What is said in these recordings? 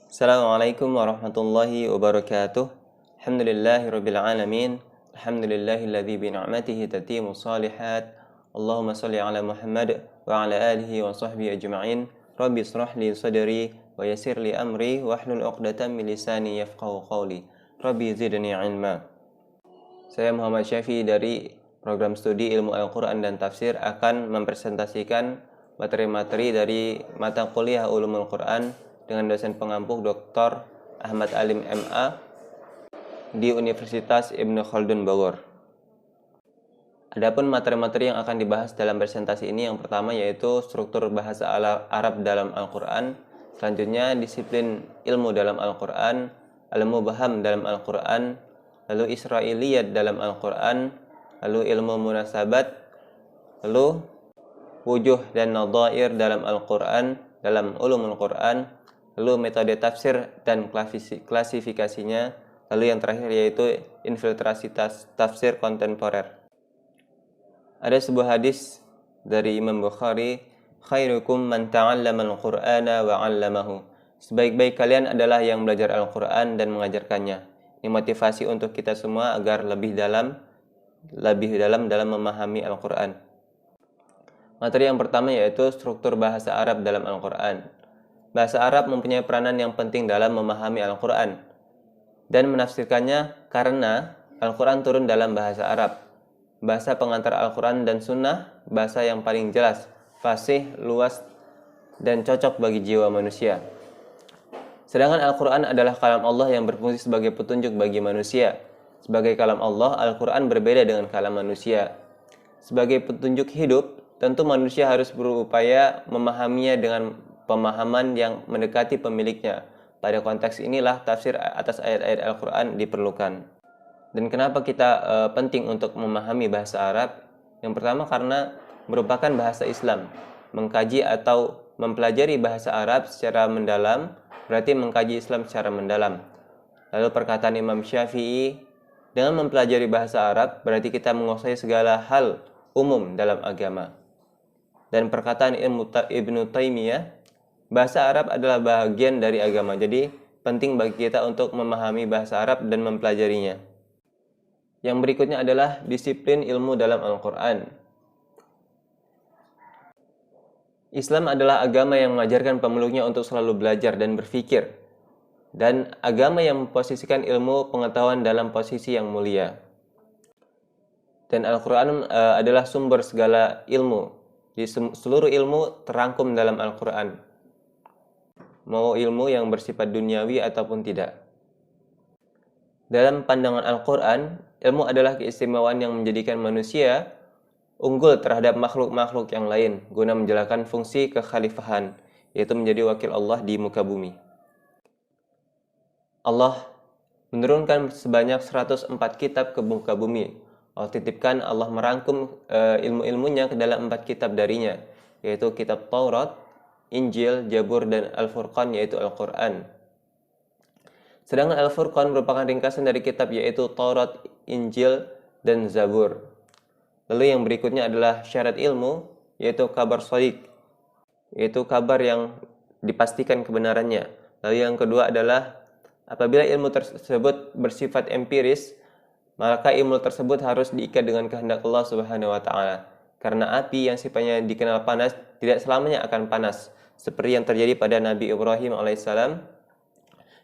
Assalamualaikum warahmatullahi wabarakatuh. Alhamdulillahirabbil alamin. Alhamdulillahilladzi bi ni'matihi tatimmu shalihat. Allahumma shalli ala Muhammad wa ala alihi wa sahbihi ajma'in. Rabbi shrah li sadri wa yassir li amri wahlul 'uqdatam min lisani yafqahu qawli. Rabbi zidni ilma. Saya Muhammad Syafi'i dari program studi Ilmu Al-Qur'an dan Tafsir akan mempresentasikan materi-materi dari mata kuliah Ulumul Qur'an dengan dosen pengampu Dr. Ahmad Alim MA di Universitas Ibnu Khaldun Bogor. Adapun materi-materi yang akan dibahas dalam presentasi ini yang pertama yaitu struktur bahasa Arab dalam Al-Qur'an, selanjutnya disiplin ilmu dalam Al-Qur'an, al-mubham dalam Al-Qur'an, lalu Israiliyat dalam Al-Qur'an, lalu ilmu munasabat, lalu wujuh dan nadhair dalam Al-Qur'an, dalam ulumul Qur'an, lalu metode tafsir dan klasifikasinya, lalu yang terakhir yaitu infiltrasi tafsir kontemporer. Ada sebuah hadis dari Imam Bukhari, khairukum man ta'allama al-Qur'ana wa 'allamahu. Sebaik-baik kalian adalah yang belajar Al-Qur'an dan mengajarkannya. Ini motivasi untuk kita semua agar lebih dalam dalam memahami Al-Qur'an. Materi yang pertama yaitu struktur bahasa Arab dalam Al-Qur'an. Bahasa Arab mempunyai peranan yang penting dalam memahami Al-Qur'an dan menafsirkannya karena Al-Qur'an turun dalam bahasa Arab. Bahasa pengantar Al-Qur'an dan Sunnah, bahasa yang paling jelas, fasih, luas, dan cocok bagi jiwa manusia. Sedangkan Al-Qur'an adalah kalam Allah yang berfungsi sebagai petunjuk bagi manusia. Sebagai kalam Allah, Al-Qur'an berbeda dengan kalam manusia. Sebagai petunjuk hidup, tentu manusia harus berupaya memahaminya dengan pemahaman yang mendekati pemiliknya. Pada konteks inilah tafsir atas ayat-ayat Al-Qur'an diperlukan. Dan kenapa kita penting untuk memahami bahasa Arab? Yang pertama karena merupakan bahasa Islam. Mengkaji atau mempelajari bahasa Arab secara mendalam berarti mengkaji Islam secara mendalam. Lalu perkataan Imam Syafi'i, dengan mempelajari bahasa Arab berarti kita menguasai segala hal umum dalam agama. Dan perkataan Ibnu Taimiyah, bahasa Arab adalah bagian dari agama. Jadi penting bagi kita untuk memahami bahasa Arab dan mempelajarinya. Yang berikutnya adalah disiplin ilmu dalam Al-Qur'an. Islam adalah agama yang mengajarkan pemeluknya untuk selalu belajar dan berpikir, dan agama yang memposisikan ilmu pengetahuan dalam posisi yang mulia. Dan Al-Qur'an adalah sumber segala ilmu. Di seluruh ilmu terangkum dalam Al-Qur'an, mau ilmu yang bersifat duniawi ataupun tidak. Dalam pandangan Al-Qur'an, ilmu adalah keistimewaan yang menjadikan manusia unggul terhadap makhluk-makhluk yang lain guna menjalankan fungsi kekhalifahan, yaitu menjadi wakil Allah di muka bumi. Allah menurunkan sebanyak 104 kitab ke muka bumi. Allah titipkan, Allah merangkum ilmu-ilmunya ke dalam 4 kitab darinya, yaitu kitab Taurat, Injil, Jabur, dan Al-Furqan, yaitu Al-Qur'an. Sedangkan Al-Furqan merupakan ringkasan dari kitab yaitu Taurat, Injil, dan Zabur. Lalu yang berikutnya adalah syarat ilmu, yaitu kabar shadiq, yaitu kabar yang dipastikan kebenarannya. Lalu yang kedua adalah apabila ilmu tersebut bersifat empiris, maka ilmu tersebut harus diikat dengan kehendak Allah Subhanahu wa taala. Karena api yang sifatnya dikenal panas tidak selamanya akan panas, seperti yang terjadi pada Nabi Ibrahim alaihissalam.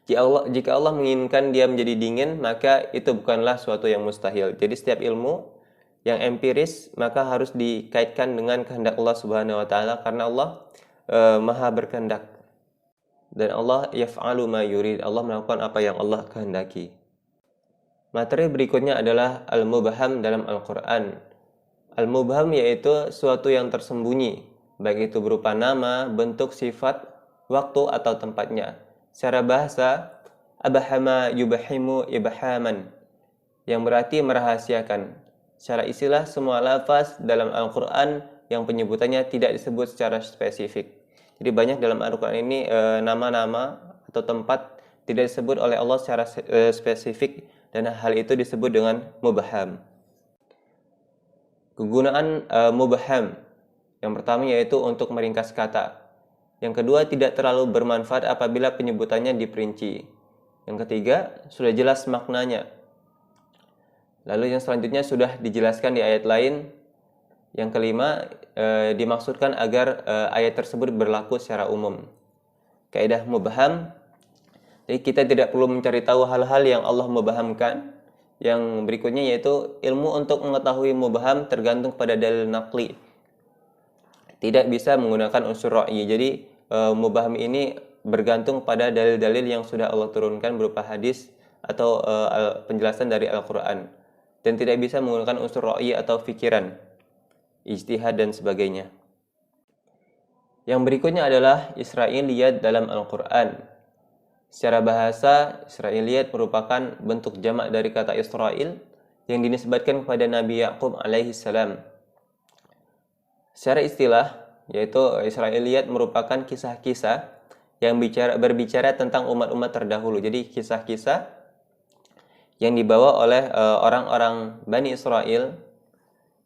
Jika Allah menginginkan dia menjadi dingin, maka itu bukanlah suatu yang mustahil. Jadi setiap ilmu yang empiris maka harus dikaitkan dengan kehendak Allah Subhanahu wa taala, karena Allah Maha berkehendak. Dan Allah yaf'alu ma yurid, Allah melakukan apa yang Allah kehendaki. Materi berikutnya adalah al-mubham dalam Al-Qur'an. Al-mubham yaitu suatu yang tersembunyi, baik itu berupa nama, bentuk, sifat, waktu, atau tempatnya. Secara bahasa, abhama yubhimu ibhaman, yang berarti merahasiakan. Secara istilah, semua lafaz dalam Al-Qur'an yang penyebutannya tidak disebut secara spesifik. Jadi banyak dalam Al-Qur'an ini nama-nama atau tempat tidak disebut oleh Allah secara spesifik, dan hal itu disebut dengan mubham. Kegunaan mubham yang pertama yaitu untuk meringkas kata. Yang kedua, tidak terlalu bermanfaat apabila penyebutannya diperinci. Yang ketiga, sudah jelas maknanya. Lalu yang selanjutnya sudah dijelaskan di ayat lain. Yang kelima, dimaksudkan agar ayat tersebut berlaku secara umum. Kaidah mubham, jadi kita tidak perlu mencari tahu hal-hal yang Allah mubhamkan. Yang berikutnya yaitu ilmu untuk mengetahui mubham tergantung pada dalil naqli. Tidak bisa menggunakan unsur ra'yi. Jadi mubham ini bergantung pada dalil-dalil yang sudah Allah turunkan berupa hadis atau penjelasan dari Al-Quran. Dan tidak bisa menggunakan unsur ra'yi atau fikiran, ijtihad dan sebagainya. Yang berikutnya adalah Israiliyat dalam Al-Quran. Secara bahasa, Israiliyat merupakan bentuk jamak dari kata Israel yang dinisbatkan kepada Nabi Yaqub alaihi salam. Secara istilah, yaitu Israiliyat merupakan kisah-kisah yang berbicara tentang umat-umat terdahulu. Jadi kisah-kisah yang dibawa oleh orang-orang Bani Israel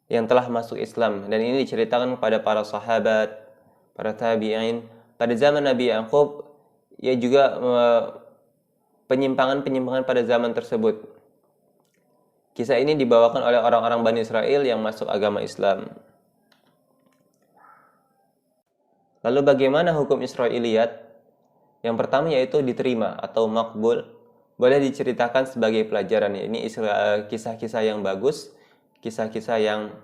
yang telah masuk Islam, dan ini diceritakan kepada para sahabat, para tabi'in. Pada zaman Nabi Yaqub, ia juga penyimpangan-penyimpangan pada zaman tersebut. Kisah ini dibawakan oleh orang-orang Bani Israel yang masuk agama Islam. Lalu bagaimana hukum Israiliyat? Yang pertama yaitu diterima atau makbul. Boleh diceritakan sebagai pelajaran. Ini kisah-kisah yang bagus, kisah-kisah yang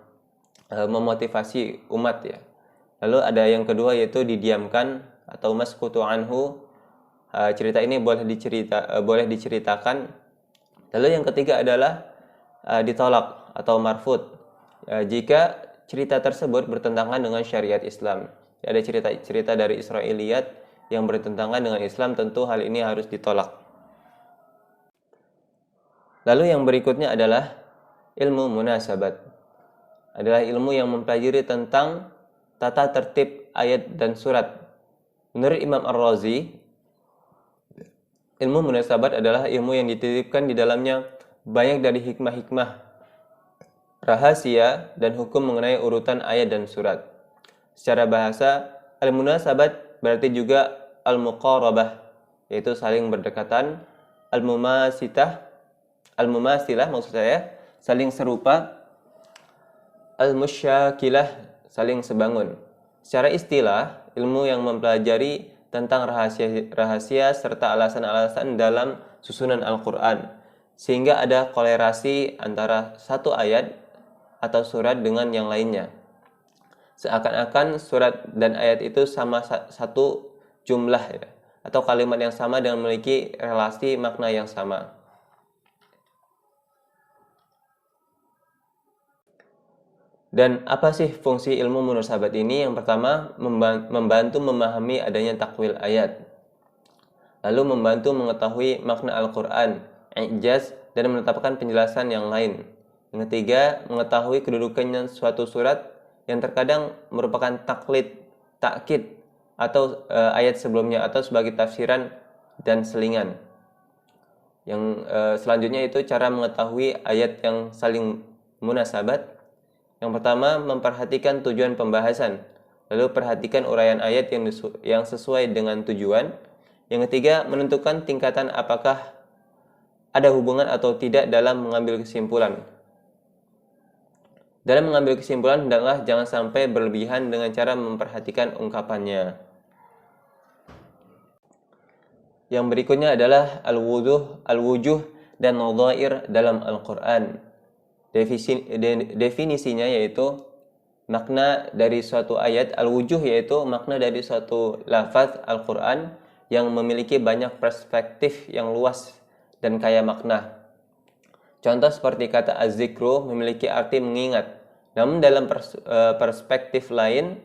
memotivasi umat ya. Lalu ada yang kedua yaitu didiamkan atau maskutu anhu. Cerita ini boleh diceritakan. Lalu yang ketiga adalah ditolak atau marfud. Jika cerita tersebut bertentangan dengan syariat Islam. Ada cerita dari Israiliyat yang bertentangan dengan Islam, tentu hal ini harus ditolak. Lalu yang berikutnya adalah ilmu munasabat. Adalah ilmu yang mempelajari tentang tata tertib ayat dan surat. Menurut Imam Ar-Razi, ilmu munasabat adalah ilmu yang dititipkan di dalamnya banyak dari hikmah-hikmah, rahasia, dan hukum mengenai urutan ayat dan surat. Secara bahasa, al-munasabat berarti juga al-muqarabah, yaitu saling berdekatan, al-mumasilah maksud saya, saling serupa, al-musyakilah, saling sebangun. Secara istilah, ilmu yang mempelajari tentang rahasia serta alasan-alasan dalam susunan Al-Quran, sehingga ada kolerasi antara satu ayat atau surat dengan yang lainnya. Seakan-akan surat dan ayat itu sama satu jumlah ya, atau kalimat yang sama dan memiliki relasi makna yang sama. Dan apa sih fungsi ilmu munasabat ini? Yang pertama, membantu memahami adanya takwil ayat. Lalu membantu mengetahui makna Al-Quran, i'jaz, dan menetapkan penjelasan yang lain. Yang ketiga, mengetahui kedudukannya suatu surat yang terkadang merupakan taklid, takkid, atau ayat sebelumnya, atau sebagai tafsiran dan selingan. Yang selanjutnya itu cara mengetahui ayat yang saling munasabat. Yang pertama, memperhatikan tujuan pembahasan. Lalu perhatikan uraian ayat yang sesuai dengan tujuan. Yang ketiga, menentukan tingkatan apakah ada hubungan atau tidak dalam mengambil kesimpulan. Dalam mengambil kesimpulan, hendaklah jangan sampai berlebihan dengan cara memperhatikan ungkapannya. Yang berikutnya adalah al-wujuh dan nadhair dalam Al-Quran. Definisinya yaitu makna dari suatu ayat. Al-wujuh yaitu makna dari suatu lafaz Al-Quran yang memiliki banyak perspektif yang luas dan kaya makna. Contoh seperti kata az-zikru memiliki arti mengingat. Namun dalam perspektif lain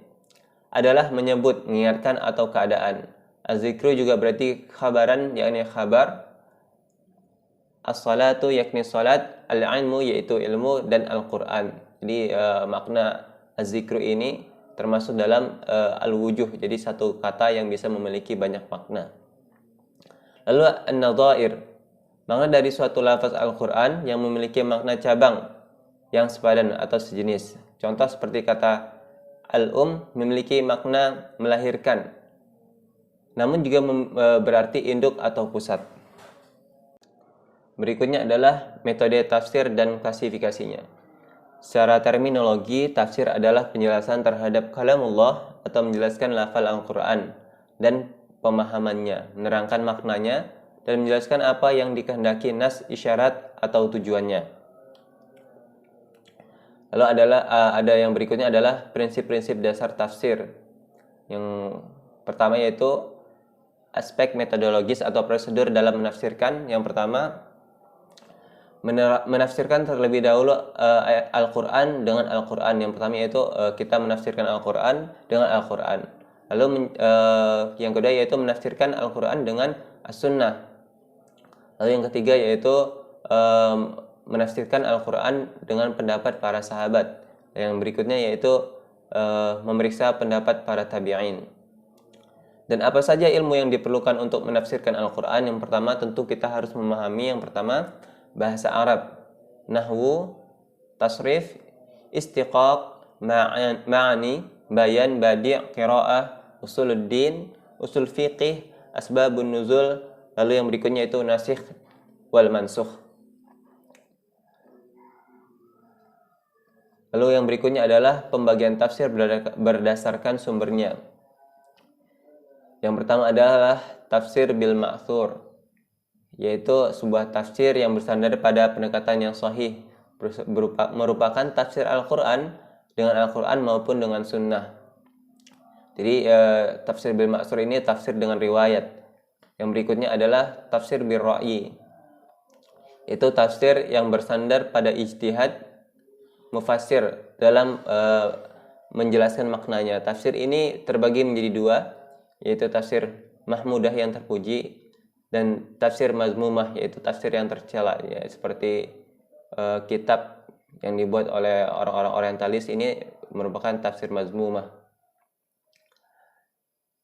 adalah menyebut, mengingatkan atau keadaan. Az-zikru juga berarti khabaran, yakni khabar. As-salatu yakni salat, al-ilmu yaitu ilmu, dan Al-Quran. Jadi makna az-zikru ini termasuk dalam al-wujuh. Jadi satu kata yang bisa memiliki banyak makna. Lalu an-nadhair, makna dari suatu lafaz Al-Quran yang memiliki makna cabang yang sepadan atau sejenis. Contoh seperti kata al-um memiliki makna melahirkan. namun juga berarti induk atau pusat. Berikutnya adalah metode tafsir dan klasifikasinya. Secara terminologi, tafsir adalah penjelasan terhadap kalamullah atau menjelaskan lafal Al-Quran dan pemahamannya, menerangkan maknanya, dan menjelaskan apa yang dikehendaki nas, isyarat, atau tujuannya. Lalu ada yang berikutnya adalah prinsip-prinsip dasar tafsir. Yang pertama yaitu aspek metodologis atau prosedur dalam menafsirkan. Yang pertama, menafsirkan terlebih dahulu Al-Quran dengan Al-Quran. Yang pertama yaitu kita menafsirkan Al-Quran dengan Al-Quran. Lalu yang kedua yaitu menafsirkan Al-Quran dengan As-Sunnah. Lalu yang ketiga yaitu menafsirkan Al-Quran dengan pendapat para sahabat. Yang berikutnya yaitu memeriksa pendapat para tabi'in. Dan apa saja ilmu yang diperlukan untuk menafsirkan Al-Quran? Yang pertama tentu kita harus memahami yang pertama bahasa Arab, nahwu, tasrif, istiqaq, ma'ani, bayan, badi', qiraah, usuluddin, usul fiqih, asbabun nuzul. Lalu yang berikutnya itu nasikh wal mansukh. Lalu yang berikutnya adalah pembagian tafsir berdasarkan sumbernya. Yang pertama adalah tafsir bil ma'thur, yaitu sebuah tafsir yang bersandar pada pendekatan yang sahih, merupakan tafsir Al-Quran dengan Al-Quran maupun dengan sunnah. Jadi tafsir bil ma'thur ini tafsir dengan riwayat. Yang berikutnya adalah tafsir bil ra'yi, itu tafsir yang bersandar pada ijtihad mufassir dalam menjelaskan maknanya. Tafsir ini terbagi menjadi dua, yaitu tafsir mahmudah yang terpuji dan tafsir mazmumah, yaitu tafsir yang tercela, ya, seperti kitab yang dibuat oleh orang-orang orientalis ini merupakan tafsir mazmumah.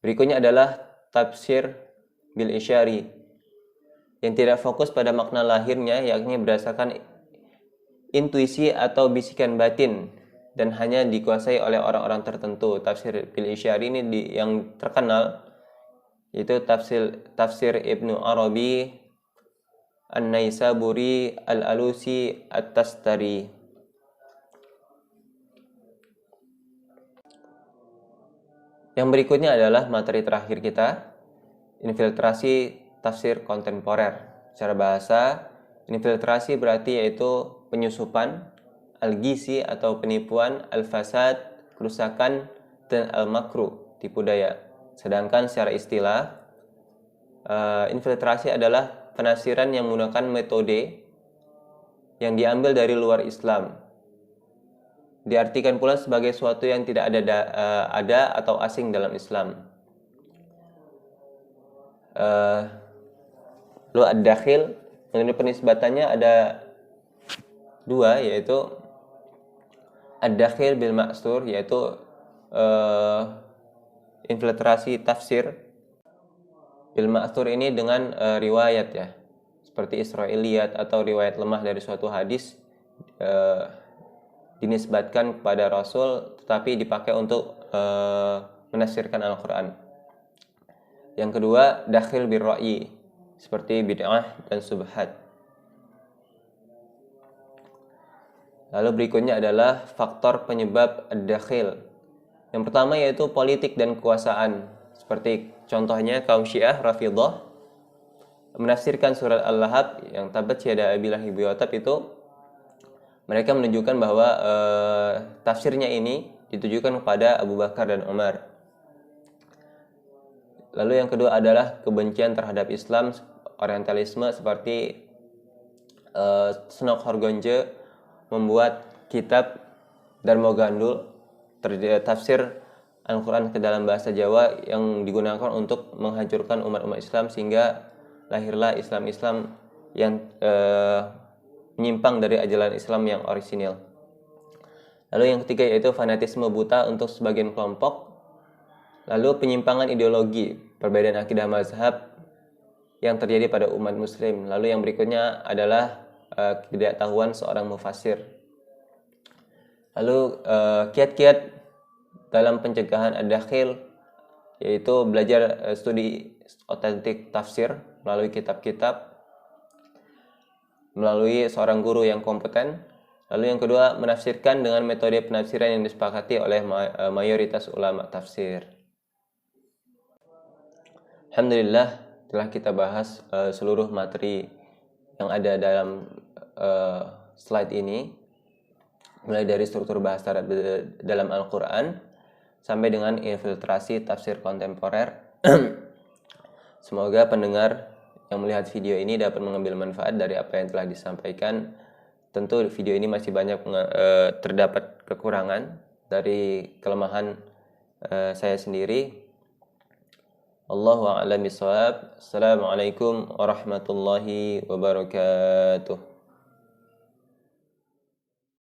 Berikutnya adalah tafsir bil isyari, yang tidak fokus pada makna lahirnya, yakni berdasarkan intuisi atau bisikan batin dan hanya dikuasai oleh orang-orang tertentu. Tafsir bil isyari ini yang terkenal yaitu tafsir Ibnu Arabi, An-Naisaburi, Al-Alusi, At-Tastari. Yang berikutnya adalah materi terakhir kita, infiltrasi tafsir kontemporer. Secara bahasa, infiltrasi berarti yaitu penyusupan, al-gisi atau penipuan, al-fasad, kerusakan, dan al-makru, tipu daya. Sedangkan secara istilah, infiltrasi adalah penafsiran yang menggunakan metode yang diambil dari luar Islam. Diartikan pula sebagai suatu yang tidak ada atau asing dalam Islam. Lalu ad-dakhil, mengenai penisbatannya ada dua, yaitu ad-dakhil bil ma'sur, yaitu infiltrasi tafsir bil ma'sur ini dengan riwayat, ya, seperti Israiliyat atau riwayat lemah dari suatu hadis dinisbatkan kepada Rasul tetapi dipakai untuk menafsirkan Al-Quran. Yang kedua, dakhil bil ra'yi, seperti bid'ah dan subhat. Lalu berikutnya adalah faktor penyebab ad-dakhil. Yang pertama yaitu politik dan kekuasaan. Seperti contohnya kaum Syiah Rafidhah menafsirkan surat Al-Lahab yang tabat yada abi lahab wa tab, itu mereka menunjukkan bahwa tafsirnya ini ditujukan kepada Abu Bakar dan Umar. Lalu yang kedua adalah kebencian terhadap Islam, orientalisme, seperti Snok Horgonje membuat kitab Dharma Gandul tafsir Al-Quran ke dalam bahasa Jawa yang digunakan untuk menghancurkan umat-umat Islam, sehingga lahirlah Islam-Islam yang menyimpang dari ajaran Islam yang orisinil. Lalu yang ketiga yaitu fanatisme buta untuk sebagian kelompok. Lalu penyimpangan ideologi, perbedaan akidah mazhab yang terjadi pada umat muslim. Lalu yang berikutnya adalah ketidaktahuan seorang mufassir. Lalu kiat-kiat dalam pencegahan ad-dakhil yaitu belajar studi otentik tafsir melalui kitab-kitab, melalui seorang guru yang kompeten. Lalu yang kedua, menafsirkan dengan metode penafsiran yang disepakati oleh mayoritas ulama tafsir. Alhamdulillah, telah kita bahas seluruh materi yang ada dalam slide ini, mulai dari struktur bahasa Arab dalam Al-Quran sampai dengan infiltrasi tafsir kontemporer. Semoga pendengar yang melihat video ini dapat mengambil manfaat dari apa yang telah disampaikan. Tentu video ini masih banyak terdapat kekurangan dari kelemahan saya sendiri. Allahu a'lam bishawab. Assalamualaikum warahmatullahi wabarakatuh.